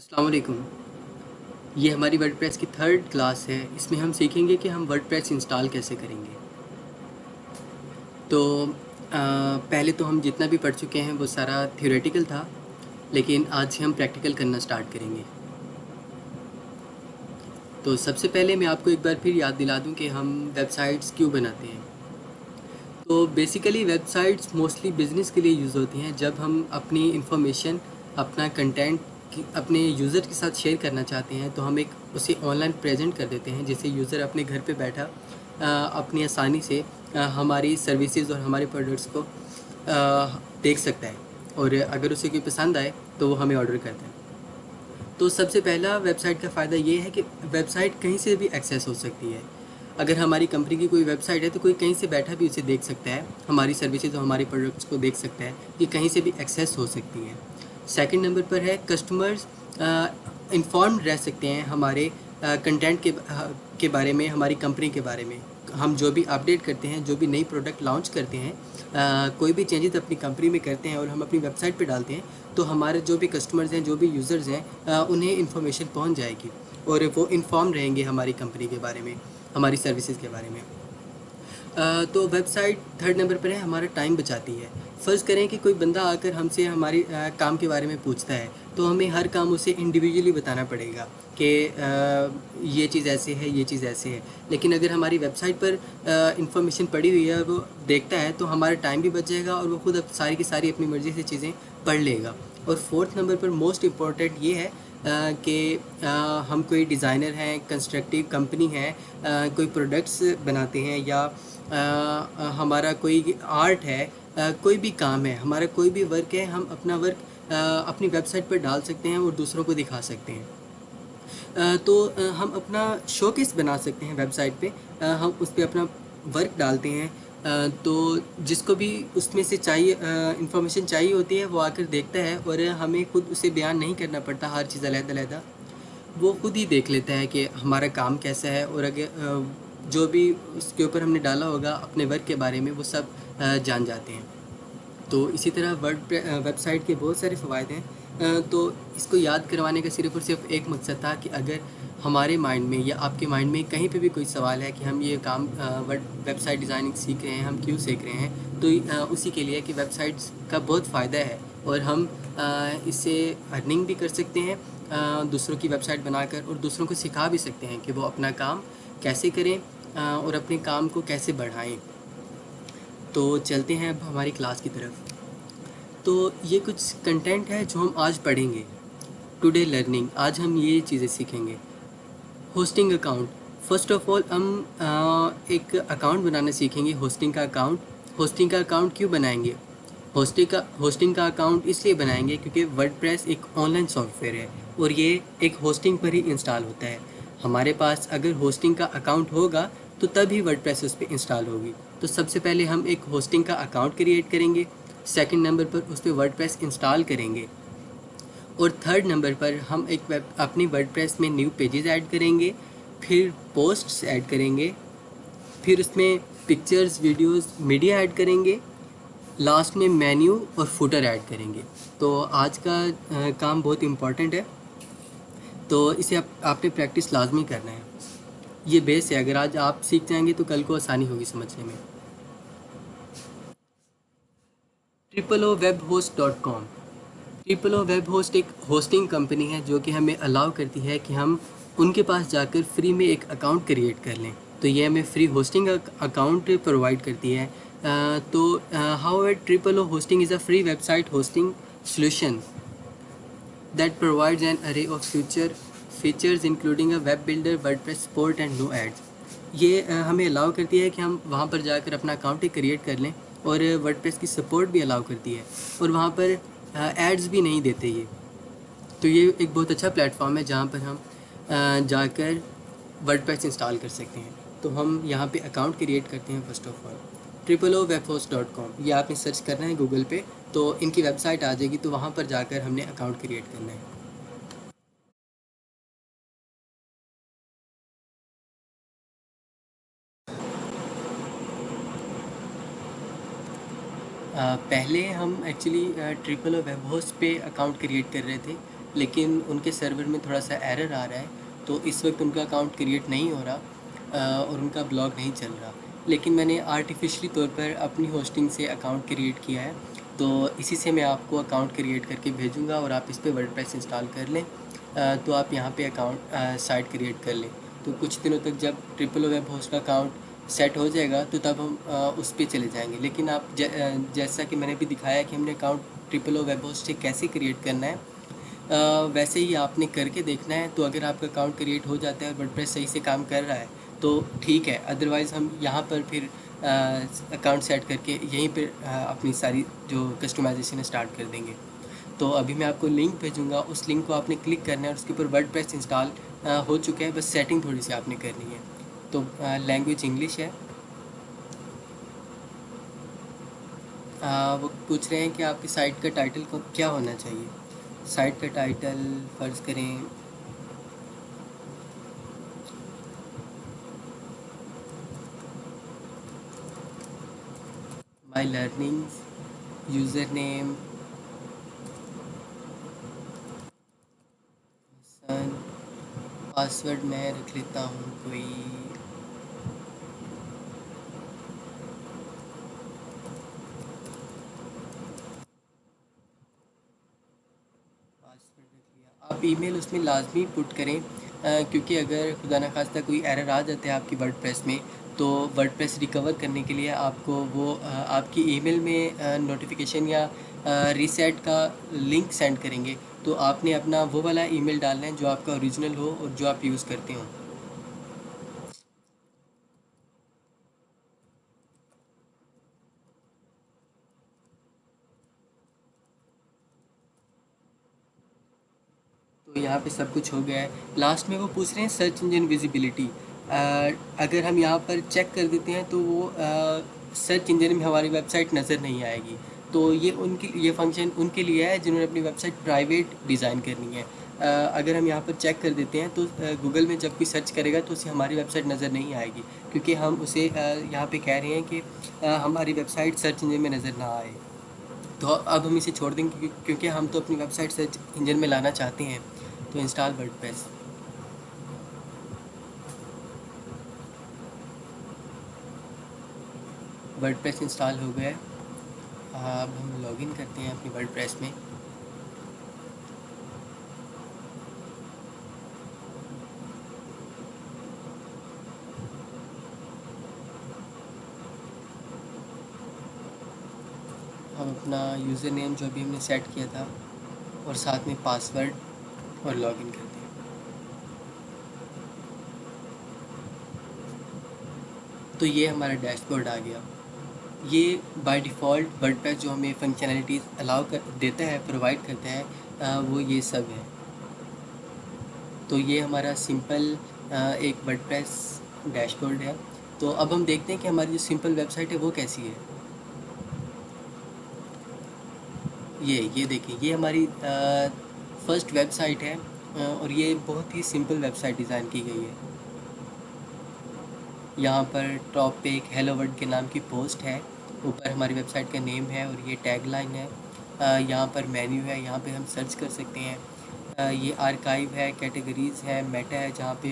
अस्सलाम वालेकुम। ये हमारी वर्डप्रेस की थर्ड क्लास है। इसमें हम सीखेंगे कि हम वर्डप्रेस इंस्टॉल कैसे करेंगे। तो पहले तो हम जितना भी पढ़ चुके हैं वो सारा थ्योरेटिकल था, लेकिन आज से हम प्रैक्टिकल करना स्टार्ट करेंगे। तो सबसे पहले मैं आपको एक बार फिर याद दिला दूं कि हम वेबसाइट्स क्यों बनाते हैं। तो बेसिकली वेबसाइट्स मोस्टली बिज़नेस के लिए यूज़ होती हैं। जब हम अपनी इंफॉर्मेशन, अपना कंटेंट अपने यूज़र के साथ शेयर करना चाहते हैं तो हम एक उसे ऑनलाइन प्रेजेंट कर देते हैं, जिससे यूज़र अपने घर पे बैठा अपनी आसानी से हमारी सर्विसेज और हमारे प्रोडक्ट्स को देख सकता है, और अगर उसे कोई पसंद आए तो वो हमें ऑर्डर करता है। तो सबसे पहला वेबसाइट का फ़ायदा ये है कि वेबसाइट कहीं से भी एक्सेस हो सकती है। अगर हमारी कंपनी की कोई वेबसाइट है तो कोई कहीं से बैठा भी उसे देख सकता है, हमारी सर्विसेज और हमारे प्रोडक्ट्स को देख सकता है। ये कहीं से भी एक्सेस हो सकती है। सेकंड नंबर पर है कस्टमर्स इन्फॉर्म्ड रह सकते हैं हमारे कंटेंट के बारे में, हमारी कंपनी के बारे में। हम जो भी अपडेट करते हैं, जो भी नई प्रोडक्ट लॉन्च करते हैं, कोई भी चेंजेस अपनी कंपनी में करते हैं और हम अपनी वेबसाइट पे डालते हैं, तो हमारे जो भी कस्टमर्स हैं, जो भी यूज़र्स हैं, उन्हें इन्फॉर्मेशन पहुंच जाएगी और वो इन्फॉर्म रहेंगे हमारी कंपनी के बारे में, हमारी सर्विसेज के बारे में। तो वेबसाइट थर्ड नंबर पर है, हमारा टाइम बचाती है। फ़र्ज़ करें कि कोई बंदा आकर हमसे हमारी काम के बारे में पूछता है, तो हमें हर काम उसे इंडिविजुअली बताना पड़ेगा कि ये चीज़ ऐसे है, ये चीज़ ऐसे है। लेकिन अगर हमारी वेबसाइट पर इंफॉर्मेशन पड़ी हुई है, वो देखता है, तो हमारा टाइम भी बच जाएगा और वो खुद सारी की सारी अपनी मर्ज़ी से चीज़ें पढ़ लेगा। और फोर्थ नंबर पर मोस्ट इम्पॉर्टेंट ये है कि हम कोई डिज़ाइनर हैं, कंस्ट्रक्टिव कंपनी है, कोई प्रोडक्ट्स बनाते हैं, या हमारा कोई आर्ट है, कोई भी काम है, हमारा कोई भी वर्क है, हम अपना वर्क अपनी वेबसाइट पर डाल सकते हैं और दूसरों को दिखा सकते हैं। तो हम अपना शोकेस बना सकते हैं वेबसाइट पे। हम उस पे अपना वर्क डालते हैं, तो जिसको भी उसमें से चाहिए इंफॉर्मेशन चाहिए होती है, वो आकर देखता है और हमें खुद उसे बयान नहीं करना पड़ता हर चीज़ अलग-अलग। वो खुद ही देख लेता है कि हमारा काम कैसा है, और अगर जो भी उसके ऊपर हमने डाला होगा अपने वर्क के बारे में, वो सब जान जाते हैं। तो इसी तरह वेबसाइट के बहुत सारे फ़वाइद हैं। तो इसको याद करवाने का सिर्फ़ और सिर्फ एक मकसद था कि अगर हमारे माइंड में या आपके माइंड में कहीं पे भी कोई सवाल है कि हम ये काम वेबसाइट डिज़ाइनिंग सीख रहे हैं, हम क्यों सीख रहे हैं, तो उसी के लिए कि वेबसाइट्स का बहुत फ़ायदा है और हम इससे अर्निंग भी कर सकते हैं, दूसरों की वेबसाइट बनाकर, और दूसरों को सिखा भी सकते हैं कि वो अपना काम कैसे करें और अपने काम को कैसे बढ़ाएँ। तो चलते हैं अब हमारी क्लास की तरफ। तो ये कुछ कंटेंट है जो हम आज पढ़ेंगे। टुडे लर्निंग, आज हम ये चीज़ें सीखेंगे। Hosting account, first of all हम एक अकाउंट बनाना सीखेंगे, होस्टिंग का अकाउंट। होस्टिंग का अकाउंट क्यों बनाएंगे? होस्टिंग का अकाउंट इसलिए बनाएंगे क्योंकि वर्डप्रेस एक ऑनलाइन सॉफ्टवेयर है और ये एक होस्टिंग पर ही इंस्टॉल होता है। हमारे पास अगर होस्टिंग का अकाउंट होगा तो तभी वर्डप्रेस उस पर इंस्टॉल होगी। तो सबसे पहले हम एक होस्टिंग का अकाउंट क्रिएट करेंगे, सेकंड नंबर पर उस पर वर्डप्रेस इंस्टॉल करेंगे, और थर्ड नंबर पर हम एक अपनी वर्डप्रेस में न्यू पेजेस ऐड करेंगे, फिर पोस्ट्स ऐड करेंगे, फिर उसमें पिक्चर्स, वीडियोस, मीडिया ऐड करेंगे, लास्ट में मेन्यू और फुटर ऐड करेंगे। तो आज का काम बहुत इम्पॉर्टेंट है, तो इसे आपने प्रैक्टिस लाजमी करना है। ये बेस है, अगर आज आप सीख जाएंगे तो कल को आसानी होगी समझने में। www.webhost.com, triple O web host एक होस्टिंग कंपनी है जो कि हमें अलाउ करती है कि हम उनके पास जाकर फ्री में एक अकाउंट क्रिएट कर लें। तो ये हमें फ्री होस्टिंग अकाउंट प्रोवाइड करती है। तो how at triple O hosting is a free website hosting solution that provides an array of features including a web builder, WordPress support and no ads। ये हमें अलाउ करती है कि हम वहाँ पर जाकर अपना अकाउंट ही क्रिएट कर लें, और वर्डप्रेस की सपोर्ट भी अलाउ करती है, और वहाँ पर एड्स भी नहीं देते ये। तो ये एक बहुत अच्छा प्लेटफॉर्म है जहाँ पर हम जाकर वर्डप्रेस इंस्टॉल कर सकते हैं। तो हम यहाँ पे अकाउंट क्रिएट करते हैं। फर्स्ट ऑफ ऑल www.webhost.com, ये आपने सर्च करना है गूगल पे, तो इनकी वेबसाइट आ जाएगी, तो वहाँ पर जाकर हमने अकाउंट क्रिएट करना है। पहले हम actually triple O web host पे अकाउंट क्रिएट कर रहे थे, लेकिन उनके सर्वर में थोड़ा सा एरर आ रहा है, तो इस वक्त उनका अकाउंट क्रिएट नहीं हो रहा और उनका ब्लॉग नहीं चल रहा। लेकिन मैंने आर्टिफिशियली तौर पर अपनी होस्टिंग से अकाउंट क्रिएट किया है, तो इसी से मैं आपको अकाउंट क्रिएट करके भेजूँगा और आप इस पर वर्डप्रेस इंस्टॉल कर लें। तो आप यहाँ पे अकाउंट साइट क्रिएट कर लें। तो कुछ दिनों तक जब ट्रिपल वेब होस्ट का अकाउंट सेट हो जाएगा तो तब हम उस पर चले जाएंगे। लेकिन आप जैसा कि मैंने भी दिखाया कि हमने अकाउंट ट्रिपल वेब होस्ट से कैसे क्रिएट करना है, वैसे ही आपने करके देखना है। तो अगर आपका अकाउंट क्रिएट हो जाता है और वर्डप्रेस सही से काम कर रहा है तो ठीक है, अदरवाइज़ हम यहाँ पर फिर अकाउंट सेट करके यहीं पर अपनी सारी जो कस्टमाइजेशन स्टार्ट कर देंगे। तो अभी मैं आपको लिंक भेजूँगा, उस लिंक को आपने क्लिक करना है और उसके ऊपर वर्डप्रेस इंस्टॉल हो चुका है, बस सेटिंग थोड़ी सी आपने करनी है। तो लैंग्वेज इंग्लिश है। वो पूछ रहे हैं कि आपकी साइट का टाइटल को क्या होना चाहिए। साइट का टाइटल फ़र्ज़ करें माई लर्निंग्स, यूज़र नेम सन, पासवर्ड मैं रख लेता हूँ कोई पासवर्ड रख लिया। आप ईमेल उसमें लाजमी पुट करें, क्योंकि अगर खुदा न खास्ता कोई एरर आ जाता है आपकी वर्डप्रेस में, तो वर्डप्रेस रिकवर करने के लिए आपको वो आपकी ईमेल में नोटिफिकेशन या रीसेट का लिंक सेंड करेंगे। तो आपने अपना वो वाला ईमेल डालना है जो आपका ओरिजिनल हो और जो आप यूज़ करते हो। तो यहाँ पे सब कुछ हो गया है। लास्ट में वो पूछ रहे हैं सर्च इंजन विजिबिलिटी। अगर हम यहाँ पर चेक कर देते हैं तो वो सर्च इंजन में हमारी वेबसाइट नज़र नहीं आएगी। तो ये फंक्शन उनके लिए है जिन्होंने अपनी वेबसाइट प्राइवेट डिज़ाइन करनी है। अगर हम यहाँ पर चेक कर देते हैं तो गूगल में जब कोई सर्च करेगा तो उसे हमारी वेबसाइट नज़र नहीं आएगी, क्योंकि हम उसे यहाँ पे कह रहे हैं कि हमारी वेबसाइट सर्च इंजन में नज़र ना आए। तो अब हम इसे छोड़ देंगे क्योंकि हम तो अपनी वेबसाइट सर्च इंजन में लाना चाहते हैं। तो इंस्टॉल वर्डप्रेस। वर्डप्रेस इंस्टॉल हो गया है। अब हम लॉगिन करते हैं अपनी वर्डप्रेस में। हम अपना यूज़र नेम जो अभी हमने सेट किया था और साथ में पासवर्ड और लॉगिन करते हैं। तो ये हमारा डैशबोर्ड आ गया। ये बाय डिफ़ॉल्ट वर्डप्रेस जो हमें फंक्शनैलिटीज़ अलाउ कर देता है, प्रोवाइड करता है, वो ये सब है। तो ये हमारा सिंपल एक वर्डप्रेस डैशबोर्ड है। तो अब हम देखते हैं कि हमारी जो सिंपल वेबसाइट है वो कैसी है। ये देखिए, ये हमारी फर्स्ट वेबसाइट है और ये बहुत ही सिंपल वेबसाइट डिज़ाइन की गई है। यहाँ पर टॉप पे एक हेलो वर्ल्ड के नाम की पोस्ट है, ऊपर हमारी वेबसाइट का नेम है और ये टैगलाइन है। यहाँ पर मेन्यू है, यहाँ पे हम सर्च कर सकते हैं। ये आर्काइव है, कैटेगरीज़ है, मेटा है जहाँ पे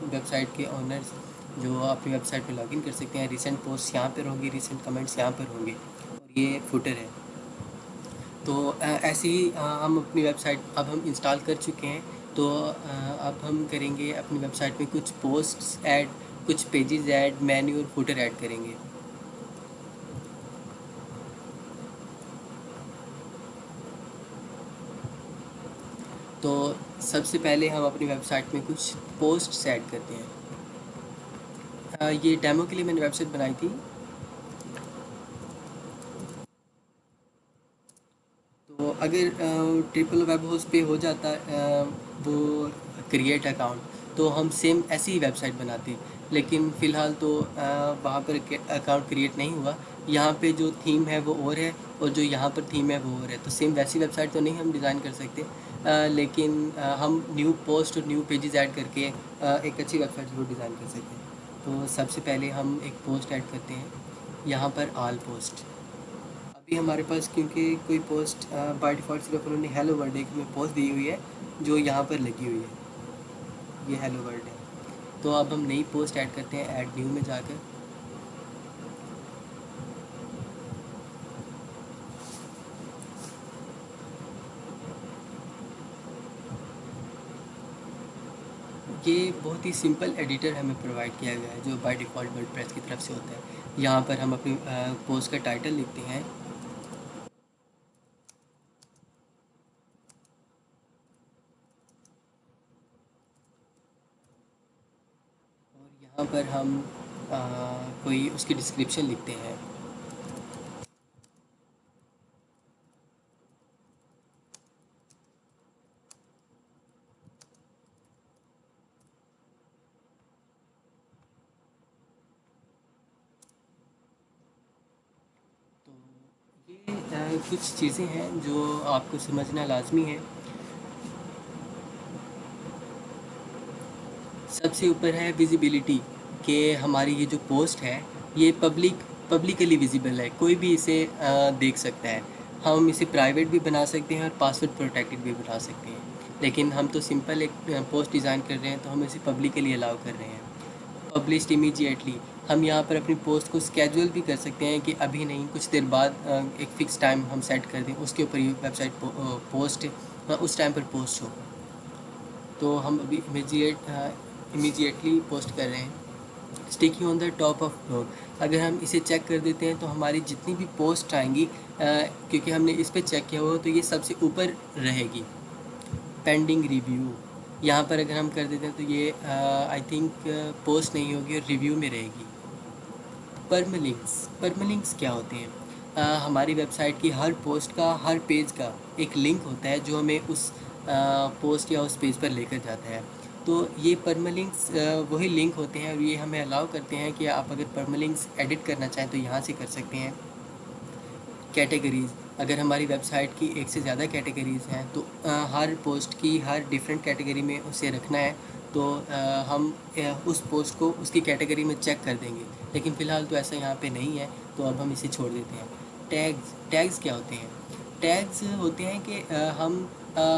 वेबसाइट के ओनर्स जो अपनी वेबसाइट पे लॉगिन कर सकते हैं। रिसेंट पोस्ट यहाँ पर होंगी, रिसेंट कमेंट्स यहाँ पर होंगे और ये फुटर है। तो ऐसे ही हम अपनी वेबसाइट अब हम इंस्टॉल कर चुके हैं। तो अब हम करेंगे अपनी वेबसाइट में कुछ पोस्ट्स ऐड, कुछ पेजेस ऐड, मेन्यू और फुटर ऐड करेंगे। तो सबसे पहले हम अपनी वेबसाइट में कुछ पोस्ट्स ऐड करते हैं। ये डेमो के लिए मैंने वेबसाइट बनाई थी। तो अगर ट्रिपल वेब होस्ट पे हो जाता वो क्रिएट अकाउंट, तो हम सेम ऐसी ही वेबसाइट बनाते। लेकिन फ़िलहाल तो वहाँ पर अकाउंट क्रिएट नहीं हुआ। यहाँ पे जो थीम है वो और है और जो यहाँ पर थीम है वो और है, तो सेम वैसी वेबसाइट तो नहीं हम डिज़ाइन कर सकते। लेकिन हम न्यू पोस्ट और न्यू पेजेस ऐड करके एक अच्छी वेबसाइट ज़रूर डिज़ाइन कर सकते हैं। तो सबसे पहले हम एक पोस्ट ऐड करते हैं यहाँ पर, ऑल पोस्ट। अभी हमारे पास क्योंकि कोई पोस्ट बाय डिफ़ॉल्ट सिर्फ उन्होंने हेलो वर्ल्ड एक में पोस्ट दी हुई है जो यहाँ पर लगी हुई है, ये हेलो वर्ल्ड है। तो अब हम नई पोस्ट ऐड करते हैं ऐड न्यू में जाकर। ये बहुत ही सिंपल एडिटर हमें प्रोवाइड किया गया है जो बाय डिफ़ॉल्ट वर्डप्रेस की तरफ से होता है। यहाँ पर हम अपनी पोस्ट का टाइटल लिखते हैं और यहाँ पर हम कोई उसकी डिस्क्रिप्शन लिखते हैं। तो ये कुछ चीज़ें हैं जो आपको समझना लाजमी है। सबसे ऊपर है विजिबिलिटी, कि हमारी ये जो पोस्ट है ये पब्लिकली विजिबल है, कोई भी इसे देख सकता है। हम इसे प्राइवेट भी बना सकते हैं और पासवर्ड प्रोटेक्टेड भी बना सकते हैं, लेकिन हम तो सिंपल एक पोस्ट डिज़ाइन कर रहे हैं तो हम इसे पब्लिकली अलाउ कर रहे हैं। पब्लिश्ड इमीडिएटली, हम यहाँ पर अपनी पोस्ट को स्केड्यूल भी कर सकते हैं कि अभी नहीं, कुछ देर बाद एक फ़िक्स टाइम हम सेट कर दें, उसके ऊपर ये वेबसाइट पोस्ट उस टाइम पर पोस्ट हो। तो हम अभी इमीडिएटली पोस्ट कर रहे हैं। Sticky on the top of blog, अगर हम इसे चेक कर देते हैं तो हमारी जितनी भी पोस्ट आएंगी, क्योंकि हमने इस पर चेक किया हुआ तो ये सबसे ऊपर रहेगी। पेंडिंग रिव्यू, यहाँ पर अगर हम कर देते हैं तो ये आई थिंक पोस्ट नहीं होगी और रिव्यू में रहेगी। परमलिंक्स क्या होते हैं? हमारी वेबसाइट की हर पोस्ट का, हर पेज का एक लिंक होता है जो हमें उस पोस्ट या उस पेज पर लेकर जाता है। तो ये परमलिंक्स वही लिंक होते हैं और ये हमें अलाउ करते हैं कि आप अगर परमलिंक्स एडिट करना चाहें तो यहाँ से कर सकते हैं। कैटेगरीज़, अगर हमारी वेबसाइट की एक से ज़्यादा कैटेगरीज़ हैं तो हर पोस्ट की हर डिफरेंट कैटेगरी में उसे रखना है तो हम उस पोस्ट को उसकी कैटेगरी में चेक कर देंगे, लेकिन फ़िलहाल तो ऐसा यहाँ पे नहीं है तो अब हम इसे छोड़ देते हैं। टैग्स क्या होते हैं? टैग्स होते हैं कि हम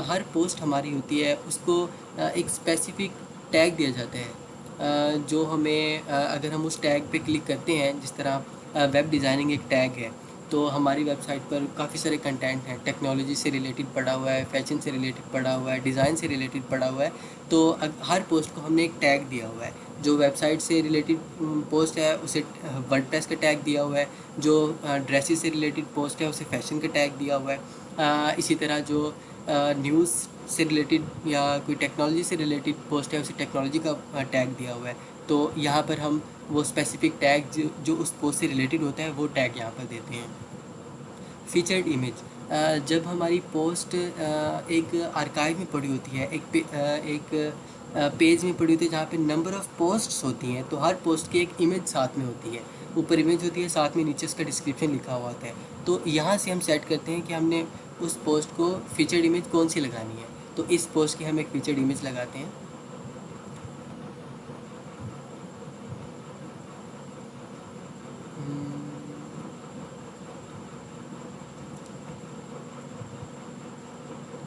हर पोस्ट हमारी होती है उसको एक स्पेसिफिक टैग दिया जाता है, जो हमें अगर हम उस टैग पे क्लिक करते हैं, जिस तरह वेब डिज़ाइनिंग एक टैग है, तो हमारी वेबसाइट पर काफ़ी सारे कंटेंट हैं, टेक्नोलॉजी से रिलेटेड पड़ा हुआ है, फैशन से रिलेटेड पड़ा हुआ है, डिज़ाइन से रिलेटेड पड़ा हुआ है। तो हर पोस्ट को हमने एक टैग दिया हुआ है। जो वेबसाइट से रिलेटेड पोस्ट है उसे वर्डप्रेस का टैग दिया हुआ है, जो ड्रेसेस से रिलेटेड पोस्ट है उसे फैशन का टैग दिया हुआ है। इसी तरह जो न्यूज़ से रिलेटेड या कोई टेक्नोलॉजी से रिलेटेड पोस्ट है उसे टेक्नोलॉजी का टैग दिया हुआ है। तो यहाँ पर हम वो स्पेसिफिक टैग जो उस पोस्ट से रिलेटेड होता है वो टैग यहाँ पर देते हैं। फीचर्ड इमेज, जब हमारी पोस्ट एक आर्काइव में पड़ी होती है, एक पेज में पड़ी होती है जहाँ पे नंबर ऑफ़ पोस्ट्स होती हैं, तो हर पोस्ट की एक इमेज साथ में होती है। ऊपर इमेज होती है, साथ में नीचे उसका डिस्क्रिप्शन लिखा हुआ होता है। तो यहाँ से हम सेट करते हैं कि हमने उस पोस्ट को फीचर्ड इमेज कौन सी लगानी है। तो इस पोस्ट की हम एक फीचर्ड इमेज लगाते हैं।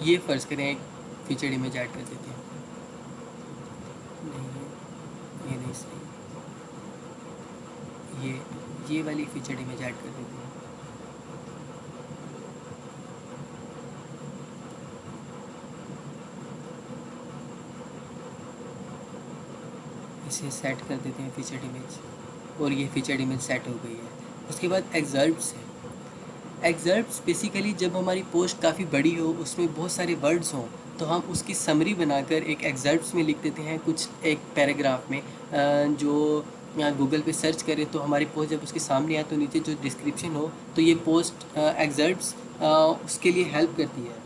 ये फ़र्ज़ करें एक फीचर्ड इमेज ऐड कर देते हैं। नहीं, ये नहीं सही, ये वाली फीचर्ड इमेज ऐड कर देते हैं। इसे सेट कर देते हैं फीचर्ड इमेज, और ये फीचर्ड इमेज सेट हो गई है। उसके बाद एग्जर्प्ट्स है। एग्जर्प्ट्स बेसिकली जब हमारी पोस्ट काफ़ी बड़ी हो, उसमें बहुत सारे वर्ड्स हों, तो हम उसकी समरी बनाकर एक एग्जर्प्ट्स में लिख देते हैं, कुछ एक पैराग्राफ में, जो गूगल पे सर्च करें तो हमारी पोस्ट जब उसके सामने आए तो नीचे जो डिस्क्रिप्शन हो तो ये पोस्ट एग्जर्प्ट्स उसके लिए हेल्प करती है।